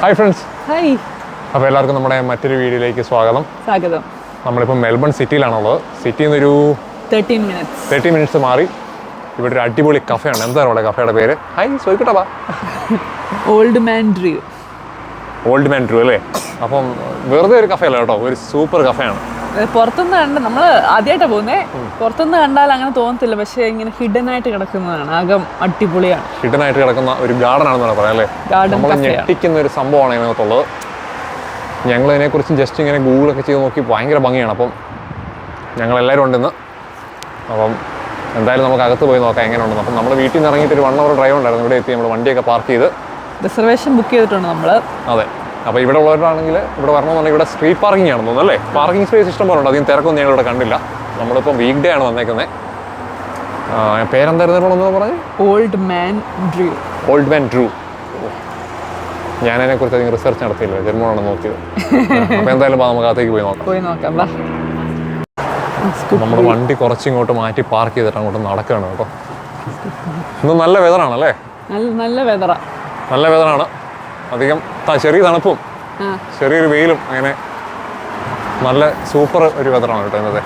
Hi friends. Hi. അപ്പോൾ എല്ലാവർക്കും നമ്മുടെ മറ്റൊരു വീഡിയോയിലേക്ക് സ്വാഗതം. നമ്മളിപ്പോൾ മെൽബൺ സിറ്റിയിലാണുള്ളത്. സിറ്റിയിൽ നിന്നൊരു 30 മിനിറ്റ്സ് മാറി ഇവിടെ ഒരു അടിപൊളി കഫേയാണ്. എന്താണ് ഇവിടെ കഫേയുടെ പേര്? ഹായ് ചോദിക്കട്ടെ. ഓൾഡ് മാൻ ഡ്രൂ അല്ലേ? അപ്പം വെറുതെ ഒരു കഫേ അല്ല കേട്ടോ, ഒരു സൂപ്പർ കഫേയാണ്. പുറത്തുനിന്ന് കണ്ട് നമ്മൾ ആദ്യമായിട്ടാണ് പോകുന്നത്. പുറത്തുനിന്ന് കണ്ടാൽ അങ്ങനെ തോന്നത്തില്ല, പക്ഷേ ഇങ്ങനെ ഹിഡൻ ആയിട്ട് കിടക്കുന്നതാണ്. അകം അടിപൊളിയാണ്. ഹിഡൻ ആയിട്ട് കിടക്കുന്ന ഒരു ഗാർഡൻ ആണെന്ന് പറയാം അല്ലേ? നമ്മൾ ഞെട്ടിക്കുന്ന ഒരു സംഭവമാണ് ഇതിനകത്തുള്ളത്. ഞങ്ങൾ ഇതിനെക്കുറിച്ച് ജസ്റ്റ് ഇങ്ങനെ ഗൂഗിളൊക്കെ ചെയ്ത് നോക്കി, ഭയങ്കര ഭംഗിയാണ്. അപ്പം ഞങ്ങളെല്ലാവരും ഉണ്ടെന്ന്. അപ്പം എന്തായാലും നമുക്ക് അകത്ത് പോയി നോക്കാം എങ്ങനെ ഉണ്ടെന്ന്. അപ്പം നമ്മുടെ വീട്ടിൽ നിന്ന് ഇറങ്ങിയിട്ട് ഒരു 1 hour ഡ്രൈവ് ഉണ്ടായിരുന്നു. ഇവിടെ എത്തി നമ്മൾ വണ്ടിയൊക്കെ പാർക്ക് ചെയ്ത് റിസർവേഷൻ ബുക്ക് ചെയ്തിട്ടുണ്ട് നമ്മൾ. അതെ. അപ്പോൾ ഇവിടെ ഉള്ളവരാണെങ്കിൽ ഇവിടെ വരണമെന്നുണ്ടെങ്കിൽ ഇവിടെ സ്ട്രീറ്റ് പാർക്കിംഗ് ആണെന്ന് തോന്നുന്നു അല്ലേ? പാർക്കിംഗ് സ്പേസ് ഇഷ്ടം പോലെ ഉണ്ട്. അധികം തിരക്കൊന്നും ഞങ്ങളിവിടെ കണ്ടില്ല. നമ്മളിപ്പോൾ വീക്ക് ഡേ ആണ് വന്നേക്കുന്നത്. പേരെന്തായിരുന്നു പറഞ്ഞത്? Old man Drew. ഞാൻ അതിനെക്കുറിച്ച് അധികം റിസർച്ച് നടത്തിയില്ല, ജന്മമാണ് നോക്കിയത്. അപ്പോൾ എന്തായാലും നമുക്ക് അകത്തേക്ക് പോയി നോക്കാം. നമ്മൾ വണ്ടി കുറച്ചിങ്ങോട്ട് മാറ്റി പാർക്ക് ചെയ്തിട്ട് അങ്ങോട്ട് നടക്കുകയാണ് കേട്ടോ. ഇന്ന് നല്ല വെതറാണല്ലേ? നല്ല വെതറാണ്. അധികം ചെറിയ തണുപ്പും ചെറിയൊരു വെയിലും, അങ്ങനെ നല്ല സൂപ്പർ ഒരു വെതറാണ് കേട്ടോ ഇന്നത്തെ.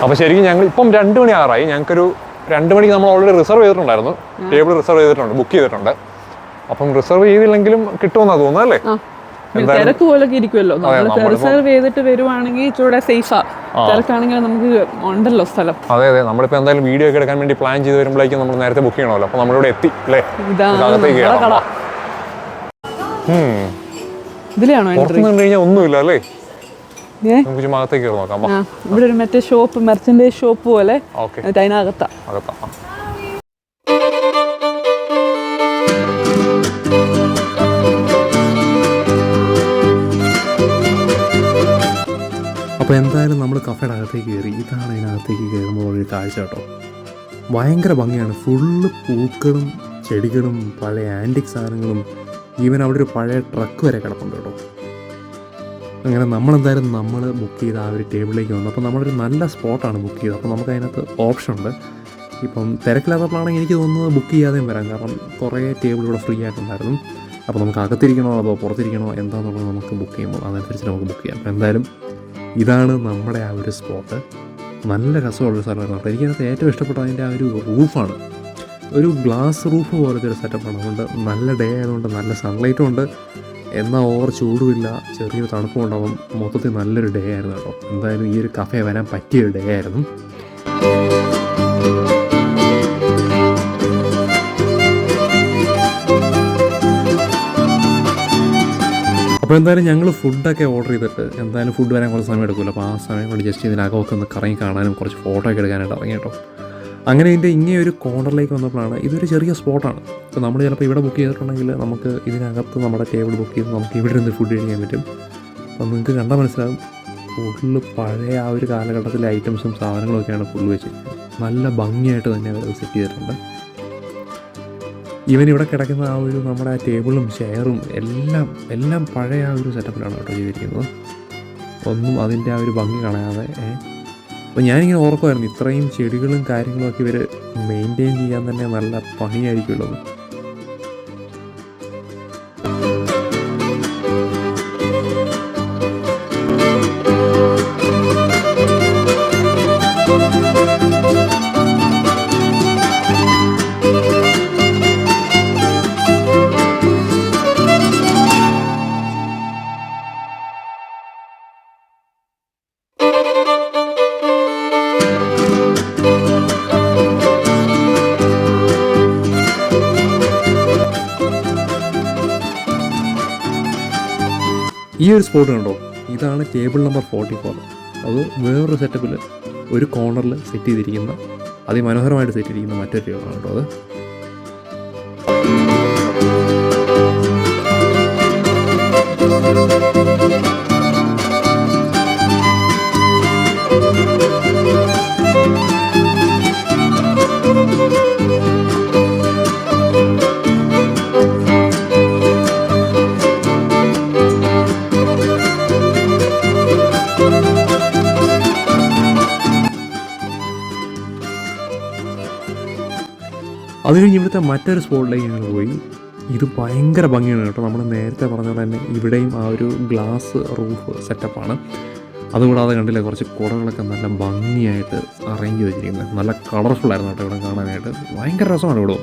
അപ്പോൾ ശരിക്കും ഞങ്ങൾ ഇപ്പം 2 മണി ആറായി. ഞങ്ങൾക്കൊരു 2 മണിക്ക് നമ്മൾ ഓൾറെഡി റിസർവ് ചെയ്തിട്ടുണ്ടായിരുന്നു. ടേബിൾ റിസർവ് ചെയ്തിട്ടുണ്ട്, ബുക്ക് ചെയ്തിട്ടുണ്ട്. അപ്പം റിസർവ് ചെയ്തില്ലെങ്കിലും കിട്ടുമെന്നാണ് തോന്നുന്നത് അല്ലേ? തിരക്ക് പോലൊക്കെ ഇരിക്കുമല്ലോ. റിസർവ് ചെയ്തിട്ട് വരുവാണെങ്കിൽ ഇച്ചിരി സേഫാ. തിരക്കാണെങ്കിൽ നമുക്ക് ഉണ്ടല്ലോ സ്ഥലം. അതെ. നമ്മളിപ്പോൾ എന്തായാലും വീഡിയോ ഒക്കെ എടുക്കാൻ വേണ്ടി പ്ലാൻ ചെയ്ത് വരുമ്പോഴേക്കും നമ്മൾ നേരത്തെ ബുക്ക് ചെയ്യണമല്ലോ. അപ്പോൾ നമ്മളിവിടെ എത്തി അല്ലേ? ഇതിലാണോ പുറത്തുനിന്ന് കണ്ടു കഴിഞ്ഞാൽ ഒന്നുമില്ല അല്ലേ? നമുക്ക് ചുമ്മാ അകത്തേക്ക് കയറി നോക്കാം. ഇവിടെ ഒരു മറ്റേ ഷോപ്പ്, മെർച്ചൻഡൈസ് ഷോപ്പ് പോലെ അതിനകത്താ. അപ്പോൾ എന്തായാലും നമ്മൾ കഫേയുടെ അകത്തേക്ക് കയറി. ഇതാണ് ഇതിനകത്തേക്ക് കയറുമ്പോൾ ഒരു കാഴ്ച കേട്ടോ. ഭയങ്കര ഭംഗിയാണ്. ഫുള്ള് പൂക്കളും ചെടികളും പഴയ ആൻറ്റിക് സാധനങ്ങളും, ഈവൻ അവിടെ ഒരു പഴയ ട്രക്ക് വരെ കിടപ്പുണ്ട് കേട്ടോ. അങ്ങനെ നമ്മളെന്തായാലും നമ്മൾ ബുക്ക് ചെയ്ത് ആ ഒരു ടേബിളിലേക്ക് വന്നു. അപ്പോൾ നമ്മളൊരു നല്ല സ്പോട്ടാണ് ബുക്ക് ചെയ്തത്. അപ്പോൾ നമുക്ക് അതിനകത്ത് ഓപ്ഷൻ ഉണ്ട്. ഇപ്പം തിരക്കില്ലാത്തപ്പോഴാണെങ്കിൽ എനിക്ക് തോന്നുന്നത് ബുക്ക് ചെയ്യാതെയും വരാം, കാരണം കുറേ ടേബിൾ ഇവിടെ ഫ്രീ ആയിട്ടുണ്ടായിരുന്നു. അപ്പോൾ നമുക്ക് അകത്തിരിക്കണോ അതോ പുറത്തിരിക്കണോ എന്താണെന്നുള്ളത് നമുക്ക് ബുക്ക് ചെയ്യുമ്പോൾ അതനുസരിച്ച് നമുക്ക് ബുക്ക് ചെയ്യാം. അപ്പോൾ എന്തായാലും ഇതാണ് നമ്മുടെ ആ ഒരു സ്പോട്ട്. നല്ല രസമുള്ളൊരു സ്ഥലമായിരുന്നു കേട്ടോ. എനിക്കതിനകത്ത് ഏറ്റവും ഇഷ്ടപ്പെട്ടത് അതിൻ്റെ ആ ഒരു റൂഫാണ്. ഒരു ഗ്ലാസ് റൂഫ് പോലത്തെ ഒരു സെറ്റപ്പാണ്. അതുകൊണ്ട് നല്ല ഡേ ആയതുകൊണ്ട് നല്ല സൺലൈറ്റും ഉണ്ട്, എന്നാൽ ഓവർ ചൂടുമില്ല, ചെറിയൊരു തണുപ്പും ഉണ്ടാവും. മൊത്തത്തിൽ നല്ലൊരു ഡേ ആയിരുന്നു കേട്ടോ. എന്തായാലും ഈ ഒരു കഫേ വരാൻ പറ്റിയൊരു ഡേ ആയിരുന്നു. അപ്പോൾ എന്തായാലും ഞങ്ങൾ ഫുഡൊക്കെ ഓർഡർ ചെയ്തിട്ട് എന്തായാലും ഫുഡ് വരാൻ കുറച്ച് സമയം എടുക്കുമല്ലോ. അപ്പോൾ ആ സമയം കൊണ്ട് ജസ്റ്റ് ഇതിനകമൊക്കെ ഒന്ന് കറങ്ങി കാണാനും കുറച്ച് ഫോട്ടോ ഒക്കെ എടുക്കാനായിട്ട് ഇറങ്ങി കേട്ടോ. അങ്ങനെ ഇതിൻ്റെ ഇങ്ങനെ ഒരു കോർണറിലേക്ക് വന്നപ്പോഴാണ്, ഇതൊരു ചെറിയ സ്പോട്ടാണ്. അപ്പോൾ നമ്മൾ ചിലപ്പോൾ ഇവിടെ ബുക്ക് ചെയ്തിട്ടുണ്ടെങ്കിൽ നമുക്ക് ഇതിനകത്ത് നമ്മുടെ ടേബിൾ ബുക്ക് ചെയ്ത് നമുക്ക് ഇവിടെ നിന്ന് ഫുഡ് കഴിക്കാൻ പറ്റും. അപ്പോൾ നിങ്ങൾക്ക് കണ്ടാൽ മനസ്സിലാകും, ഫുള്ള് പഴയ ആ ഒരു കാലഘട്ടത്തിലെ ഐറ്റംസും സാധനങ്ങളൊക്കെയാണ് ഫുള്ള് വെച്ചിരിക്കുന്നത്. നല്ല ഭംഗിയായിട്ട് തന്നെ അത് സെറ്റ് ചെയ്തിട്ടുണ്ട്. ഈവൻ ഇവിടെ കിടക്കുന്ന ആ ഒരു നമ്മുടെ ടേബിളും ചെയറും എല്ലാം പഴയ ആ ഒരു സെറ്റപ്പിലാണ് കേട്ടോ ചെയ്തിരിക്കുന്നത്. ഒന്നും അതിൻ്റെ ആ ഒരു ഭംഗി കളയാതെ. അപ്പോൾ ഞാനിങ്ങനെ ഓർക്കുമായിരുന്നു, ഇത്രയും ചെടികളും കാര്യങ്ങളൊക്കെ ഇവർ മെയിൻറ്റെയിൻ ചെയ്യാൻ തന്നെ നല്ല പണിയായിരിക്കുമല്ലോ. ഈ ഒരു സ്പോട്ട് കണ്ടോ, ഇതാണ് ടേബിൾ നമ്പർ 44. അത് വേറൊരു സെറ്റപ്പിൽ ഒരു കോർണറിൽ സെറ്റ് ചെയ്തിരിക്കുന്ന, അതിമനോഹരമായിട്ട് സെറ്റ് ചെയ്തിരിക്കുന്ന മറ്റൊരു ടേബിളാണ് കേട്ടോ അത്. അത് കഴിഞ്ഞ് ഇവിടുത്തെ മറ്റൊരു സ്പോട്ടിലേക്ക് ഞങ്ങൾ പോയി. ഇത് ഭയങ്കര ഭംഗിയാണ് കേട്ടോ. നമ്മൾ നേരത്തെ പറഞ്ഞ പോലെ തന്നെ ഇവിടെയും ആ ഒരു ഗ്ലാസ് റൂഫ് സെറ്റപ്പാണ്. അതുകൂടാതെ കണ്ടില്ലേ, കുറച്ച് കുടകളൊക്കെ നല്ല ഭംഗിയായിട്ട് അറേഞ്ച് വെച്ചിരിക്കുന്നത്. നല്ല കളർഫുള്ളായിരുന്നു കേട്ടോ ഇവിടെ കാണാനായിട്ട്. ഭയങ്കര രസമാണ് ഇവിടെ.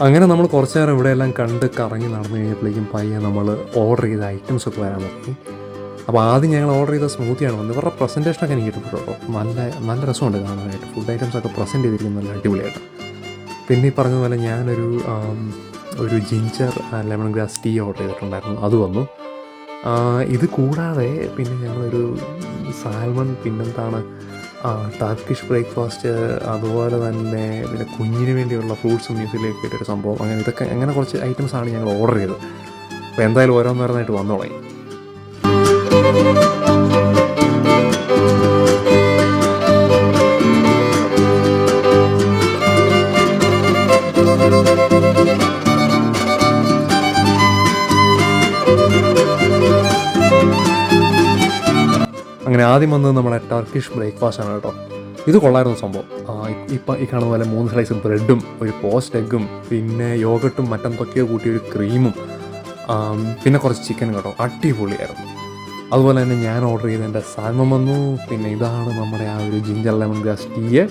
അങ്ങനെ നമ്മൾ കുറച്ച് നേരം ഇവിടെ എല്ലാം കണ്ട് കറങ്ങി നടന്നു കഴിഞ്ഞപ്പോഴേക്കും പയ്യെ നമ്മൾ ഓർഡർ ചെയ്ത ഐറ്റംസൊക്കെ വരാൻ തുടങ്ങി. അപ്പോൾ ആദ്യം ഞങ്ങൾ ഓർഡർ ചെയ്ത സ്മൂത്തിയാണ് വന്നത്. ഇവരുടെ പ്രസൻറ്റേഷനൊക്കെ എനിക്ക് ഇഷ്ടപ്പെട്ടു കേട്ടോ. നല്ല രസമുണ്ട് കാണാനായിട്ട്. ഫുഡ് ഐറ്റംസൊക്കെ പ്രസൻറ്റ് ചെയ്തിരിക്കുന്നത് നല്ല അടിപൊളിയായിട്ട്. പിന്നെ ഈ പറഞ്ഞതുപോലെ ഞാനൊരു ginger lemon grass tea order ചെയ്തിട്ടുണ്ടായിരുന്നു. അത് വന്നു. ഇത് കൂടാതെ പിന്നെ ഞങ്ങളൊരു സാൽമൺ, പിന്നെന്താണ് ടർക്കിഷ് ബ്രേക്ക്ഫാസ്റ്റ്, അതുപോലെ തന്നെ പിന്നെ കുഞ്ഞിന് വേണ്ടിയുള്ള ഫ്രൂട്ട്സും മ്യൂസിലേക്ക് ഇട്ടൊരു സംഭവം. അങ്ങനെ കുറച്ച് ഐറ്റംസാണ് ഞങ്ങൾ ഓർഡർ ചെയ്തത്. അപ്പോൾ എന്തായാലും ഓരോന്നോരോന്നായിട്ട് വന്നു തുടങ്ങി. അങ്ങനെ ആദ്യം വന്നത് നമ്മുടെ ടർക്കിഷ് ബ്രേക്ക്ഫാസ്റ്റ് ആണ് കേട്ടോ. ഇത് കൊള്ളായിരുന്നു സംഭവം. ഇപ്പം ഈ കാണുന്ന പോലെ 3 സ്ലൈസ് ബ്രെഡും ഒരു പോസ്റ്റ് എഗ്ഗും പിന്നെ യോഗട്ടും മറ്റെന്തൊക്കെയോ കൂട്ടി ഒരു ക്രീമും പിന്നെ കുറച്ച് ചിക്കനും കേട്ടോ. അടിപൊളിയായിരുന്നു. അതുപോലെ തന്നെ ഞാൻ ഓർഡർ ചെയ്തതിൻ്റെ സാൽമൺ വന്നു. പിന്നെ ഇതാണ് നമ്മുടെ ആ ഒരു ജിഞ്ചർ ലെമൺ ഗ്രാസ് ടീ.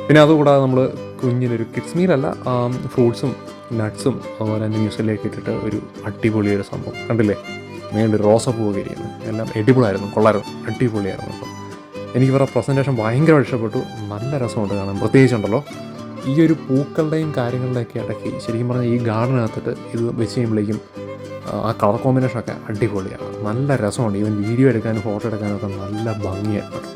പിന്നെ അതുകൂടാതെ നമ്മൾ കുഞ്ഞിനൊരു കിഡ്സ് മീലല്ല, ഫ്രൂട്ട്സും നട്ട്സും അതുപോലെ തന്നെ മ്യൂസിലേക്ക് ഇട്ടിട്ട് ഒരു അടിപൊളിയൊരു സംഭവം കണ്ടില്ലേ. മേളിൽ റോസപ്പൂവൊക്കെ ഇരിക്കുന്നത് എല്ലാം എഡിബിളായിരുന്നു. കൊള്ളായിരുന്നു. അടിപൊളിയായിരുന്നു കേട്ടോ. എനിക്ക് ഇവരുടെ പ്രസൻറ്റേഷൻ ഭയങ്കരമായിട്ട് ഇഷ്ടപ്പെട്ടു. നല്ല രസമുണ്ട് കാണാൻ. പ്രത്യേകിച്ചുണ്ടല്ലോ ഈ ഒരു പൂക്കളുടെയും കാര്യങ്ങളുടെയൊക്കെ ഇടയ്ക്ക് ശരിക്കും പറഞ്ഞാൽ ഈ ഗാർഡനകത്തിട്ട് ഇത് വെച്ച് കഴിയുമ്പോഴേക്കും ആ കളർ കോമ്പിനേഷനൊക്കെ അടിപൊളിയാണ്. നല്ല രസമുണ്ട്. ഈവൻ വീഡിയോ എടുക്കാനും ഫോട്ടോ എടുക്കാനും ഒക്കെ നല്ല ഭംഗിയായിരുന്നു കേട്ടോ.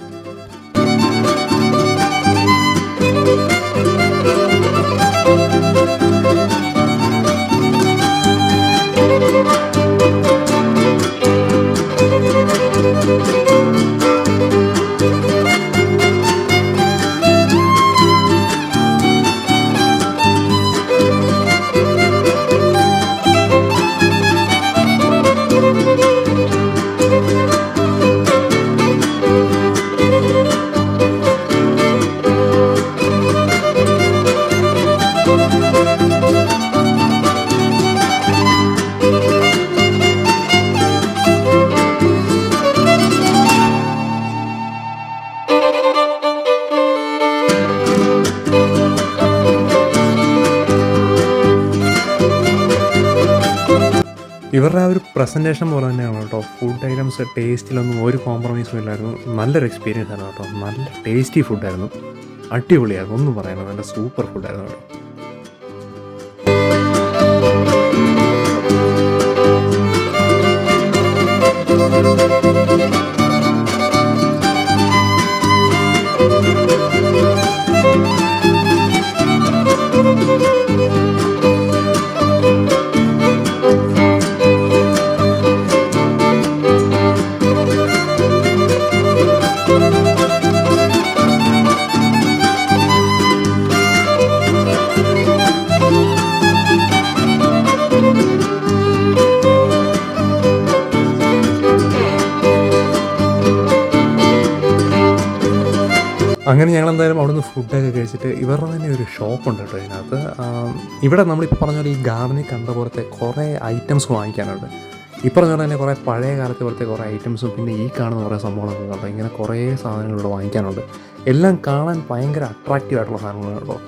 ഇവരുടെ ആ ഒരു പ്രസൻറ്റേഷൻ പോലെ തന്നെയാണ് കേട്ടോ. ഫുഡ് ഐറ്റംസ് ടേസ്റ്റിലൊന്നും ഒരു കോംപ്രമൈസും ഇല്ലായിരുന്നു. നല്ലൊരു എക്സ്പീരിയൻസ് ആണ് കേട്ടോ. നല്ല ടേസ്റ്റി ഫുഡായിരുന്നു. അടിപൊളിയായിരുന്നു. ഒന്നും പറയാനില്ല. നല്ല സൂപ്പർ ഫുഡായിരുന്നു കേട്ടോ. അങ്ങനെ ഞങ്ങളെന്തായാലും അവിടെ നിന്ന് ഫുഡൊക്കെ കഴിച്ചിട്ട് ഇവരുടെ തന്നെ ഒരു ഷോപ്പുണ്ട് കേട്ടോ ഇതിനകത്ത്. ഇവിടെ നമ്മളിപ്പോൾ പറഞ്ഞ പോലെ ഈ ഗാർഡനിൽ കണ്ട പോലത്തെ കുറേ ഐറ്റംസ് വാങ്ങിക്കാനുണ്ട്. ഈ പറഞ്ഞ പോലെ തന്നെ കുറേ പഴയ കാലത്തെ പോലത്തെ കുറേ ഐറ്റംസും പിന്നെ ഈ കാണുന്ന കുറേ സംഭവങ്ങളൊക്കെ കണ്ടോ. ഇങ്ങനെ കുറേ സാധനങ്ങൾ ഇവിടെ വാങ്ങിക്കാനുണ്ട്. എല്ലാം കാണാൻ ഭയങ്കര അട്രാക്റ്റീവായിട്ടുള്ള സാധനങ്ങളാണ് കേട്ടോ.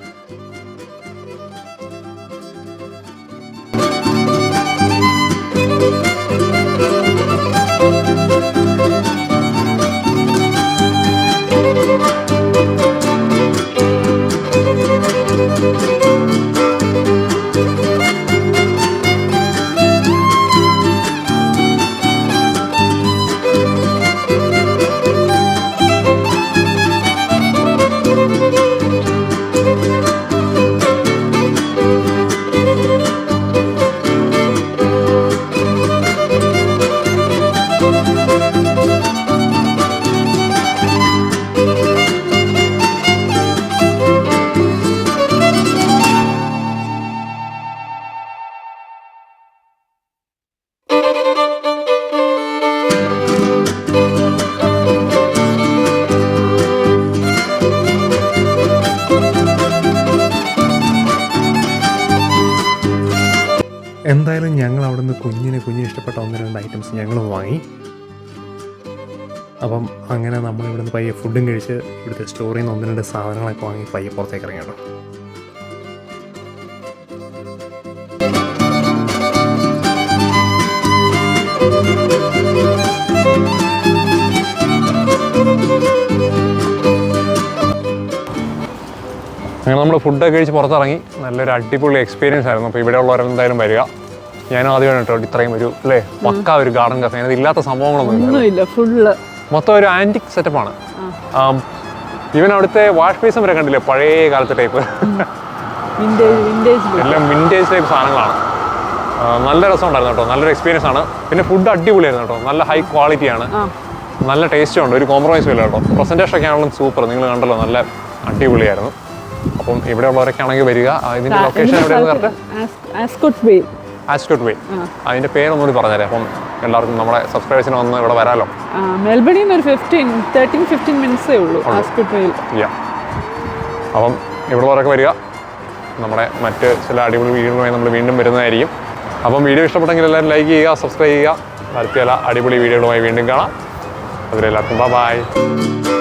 വിചാരിച്ച് ഞങ്ങളും വാങ്ങി. അപ്പം അങ്ങനെ നമ്മൾ ഇവിടുന്ന് പയ്യെ ഫുഡും കഴിച്ച് ഇവിടുത്തെ സ്റ്റോറിൽ നിന്ന് 1-2 സാധനങ്ങളൊക്കെ വാങ്ങി പയ്യെ പുറത്തേക്ക് ഇറങ്ങി കേട്ടോ. അങ്ങനെ നമ്മൾ ഫുഡൊക്കെ കഴിച്ച് പുറത്തിറങ്ങി. നല്ലൊരു അടിപൊളി എക്സ്പീരിയൻസ് ആയിരുന്നു. അപ്പോൾ ഇവിടെ ഉള്ളവരെന്തായാലും വരിക. ഞാനും ആദ്യമാണ് കേട്ടോ ഇത്രയും ഒരു അല്ലേ പക്ക ഒരു ഗാർഡൻ കഫേ. അതിനകത്ത് ഇല്ലാത്ത സംഭവങ്ങളൊന്നും ഇല്ല, ഫുള്ള് മൊത്തം ഒരു ആൻറ്റിക് സെറ്റപ്പാണ്. ഈവൻ അവിടുത്തെ വാഷ് ബേസും വരെ കണ്ടില്ലേ, പഴയ കാലത്തെ ടൈപ്പ്, എല്ലാം വിൻറ്റേജ് ടൈപ്പ് സാധനങ്ങളാണ്. നല്ല രസമുണ്ടായിരുന്നു കേട്ടോ, നല്ലൊരു എക്സ്പീരിയൻസ് ആണ്. പിന്നെ ഫുഡ് അടിപൊളിയായിരുന്നു കേട്ടോ, നല്ല ഹൈ ക്വാളിറ്റിയാണ്, നല്ല ടേസ്റ്റും ഉണ്ട്, ഒരു കോംപ്രമൈസും ഇല്ല കേട്ടോ. പ്രസൻറ്റേഷൻ ഒക്കെ ആണെങ്കിലും സൂപ്പർ, നിങ്ങൾ കണ്ടല്ലോ, നല്ല അടിപൊളിയായിരുന്നു. അപ്പം ഇവിടെ ഉള്ളവരൊക്കെ ആണെങ്കിൽ വരിക. ഇതിൻ്റെ ലൊക്കേഷൻ എവിടെയാണ് കറക്റ്റ്? ആസ്കോട്ട് വേ. അതിൻ്റെ പേരൊന്നുകൂടി പറഞ്ഞുതരാം. അപ്പം എല്ലാവർക്കും നമ്മുടെ സബ്സ്ക്രൈബേഴ്സിന് വന്ന് ഇവിടെ വരാമല്ലോ. മെൽബണിൽ നിന്ന് ഒരു 13-15 മിനിറ്റ്സേ ഉള്ളൂ ആസ്കോട്ട് വേയിൽ. അപ്പം ഇവിടെ ഉള്ളവരൊക്കെ വരിക. നമ്മുടെ മറ്റ് ചില അടിപൊളി വീഡിയോകളുമായി നമ്മൾ വീണ്ടും വരുന്നതായിരിക്കും. അപ്പം വീഡിയോ ഇഷ്ടപ്പെട്ടെങ്കിൽ എല്ലാവരും ലൈക്ക് ചെയ്യുക, സബ്സ്ക്രൈബ് ചെയ്യുക. അടുത്ത ചില അടിപൊളി വീഡിയോകളുമായി വീണ്ടും കാണാം. അതിലെല്ലാവർക്കും ബൈ.